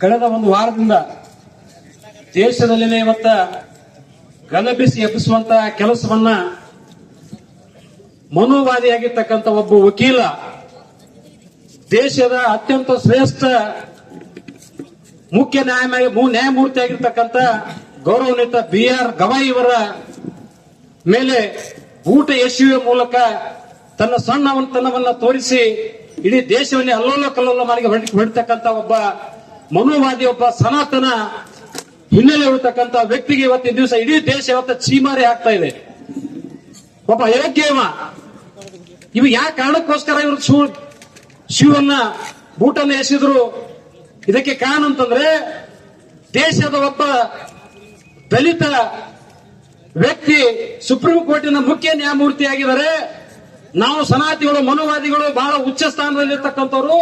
ಕಳೆದ ಒಂದು ವಾರದಿಂದ ದೇಶದಲ್ಲಿನೇ ಇವತ್ತ ಗಲಭಿಸಿ ಎಬ್ಬಿಸುವಂತ ಕೆಲಸವನ್ನ ಮನೋವಾದಿಯಾಗಿರ್ತಕ್ಕಂಥ ಒಬ್ಬ ವಕೀಲ, ದೇಶದ ಅತ್ಯಂತ ಶ್ರೇಷ್ಠ ಮುಖ್ಯ ನ್ಯಾಯಮೂರ್ತಿ ಆಗಿರ್ತಕ್ಕಂಥ ಗೌರವಾನ್ವಿತ BR ಗವಾಯಿ ಇವರ ಮೇಲೆ ಊಟ ಎಸೆಯುವ ಮೂಲಕ ತನ್ನ ಸಣ್ಣತನವನ್ನ ತೋರಿಸಿ ಇಡೀ ದೇಶವನ್ನೇ ಅಲ್ಲೋಲ ಕಲ್ಲೋಲ ಮಾಡಿ ಹೊರಡ್ತಕ್ಕಂಥ ಒಬ್ಬ ಮನೋವಾದಿ, ಒಬ್ಬ ಸನಾತನ ಹಿನ್ನೆಲೆ ಇರತಕ್ಕಂಥ ವ್ಯಕ್ತಿಗೆ ಇವತ್ತಿನ ದಿವಸ ಇಡೀ ದೇಶ ಇವತ್ತು ಚೀಮಾರಿ ಆಗ್ತಾ ಇದೆ. ಒಬ್ಬ ಯೋಗ್ಯವ ಇವು ಯಾವ ಕಾರಣಕ್ಕೋಸ್ಕರ ಇವರು ಶಿವನ್ನ ಬೂಟನ್ನ ಎಸೆದ್ರು? ಇದಕ್ಕೆ ಕಾರಣ ಅಂತಂದ್ರೆ ದೇಶದ ಒಬ್ಬ ದಲಿತ ವ್ಯಕ್ತಿ ಸುಪ್ರೀಂ ಕೋರ್ಟಿನ ಮುಖ್ಯ ನ್ಯಾಯಮೂರ್ತಿ ಆಗಿದ್ದಾರೆ. ನಾವು ಸನಾತಿಗಳು, ಮನುವಾದಿಗಳು ಬಹಳ ಉಚ್ಚ ಸ್ಥಾನದಲ್ಲಿರ್ತಕ್ಕಂಥವ್ರು,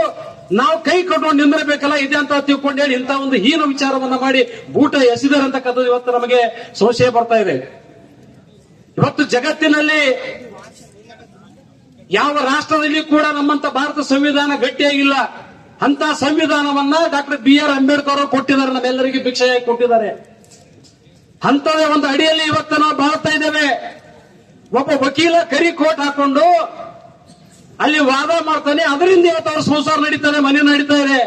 ನಾವು ಕೈ ಕಟ್ಕೊಂಡು ನಿಂದಿರಬೇಕಲ್ಲ ಇದೆ ಅಂತ ತಿಳ್ಕೊಂಡು ಹೇಳಿ ಇಂಥ ಒಂದು ಹೀನ ವಿಚಾರವನ್ನ ಮಾಡಿ ಬೂಟ ಎಸೆದಾರೆ ಅಂತಕ್ಕಂಥದ್ದು ಇವತ್ತು ನಮಗೆ ಸಂಶಯ ಬರ್ತಾ ಇದೆ. ಇವತ್ತು ಜಗತ್ತಿನಲ್ಲಿ ಯಾವ ರಾಷ್ಟ್ರದಲ್ಲಿ ಕೂಡ ನಮ್ಮಂತ ಭಾರತ ಸಂವಿಧಾನ ಗಟ್ಟಿಯಾಗಿಲ್ಲ. ಅಂತ ಸಂವಿಧಾನವನ್ನ ಡಾಕ್ಟರ್ BR ಅಂಬೇಡ್ಕರ್ ಅವರು ಕೊಟ್ಟಿದ್ದಾರೆ, ನಮ್ಮೆಲ್ಲರಿಗೂ ಭಿಕ್ಷೆಯಾಗಿ ಕೊಟ್ಟಿದ್ದಾರೆ. ಅಂತದೇ ಒಂದು ಅಡಿಯಲ್ಲಿ ಇವತ್ತು ನಾವು ಬಾಳ್ತಾ ಇದ್ದೇವೆ. ಒಬ್ಬ ವಕೀಲ ಕರಿ ಕೋಟ್ ಹಾಕೊಂಡು ಅಲ್ಲಿ ವಾದ ಮಾಡ್ತಾನೆ, ಅದರಿಂದ ಇವತ್ತು ಅವ್ರ ಸಂಸಾರ ನಡೀತಾನೆ, ಮನೆ ನಡೀತಾ ಇದೆ.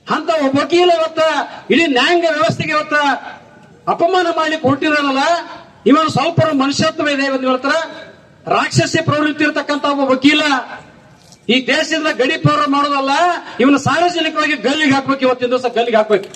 ಅಂತ ಒಬ್ಬ ವಕೀಲ ಇವತ್ತ ಇಡೀ ನ್ಯಾಯಾಂಗ ವ್ಯವಸ್ಥೆಗೆ ಇವತ್ತ ಅಪಮಾನ ಮಾಡ್ಲಿಕ್ಕೆ ಹೊರಟಿದಾನಲ್ಲ, ಇವನು ಸ್ವಲ್ಪ ಮನುಷ್ಯತ್ವ ಇದೆ. ಇವತ್ತು ರಾಕ್ಷಸಿ ಪ್ರವೃತ್ತಿ ಇರತಕ್ಕಂತ ಒಬ್ಬ ವಕೀಲ ಈ ದೇಶದಿಂದ ಗಡಿ ಪೌರ ಮಾಡೋದಲ್ಲ, ಇವನು ಸಾರ್ವಜನಿಕವಾಗಿ ಗಲ್ಲಿಗೆ ಹಾಕ್ಬೇಕು. ಇವತ್ತಿನ ದಿವಸ ಗಲ್ಲಿಗೆ ಹಾಕ್ಬೇಕು.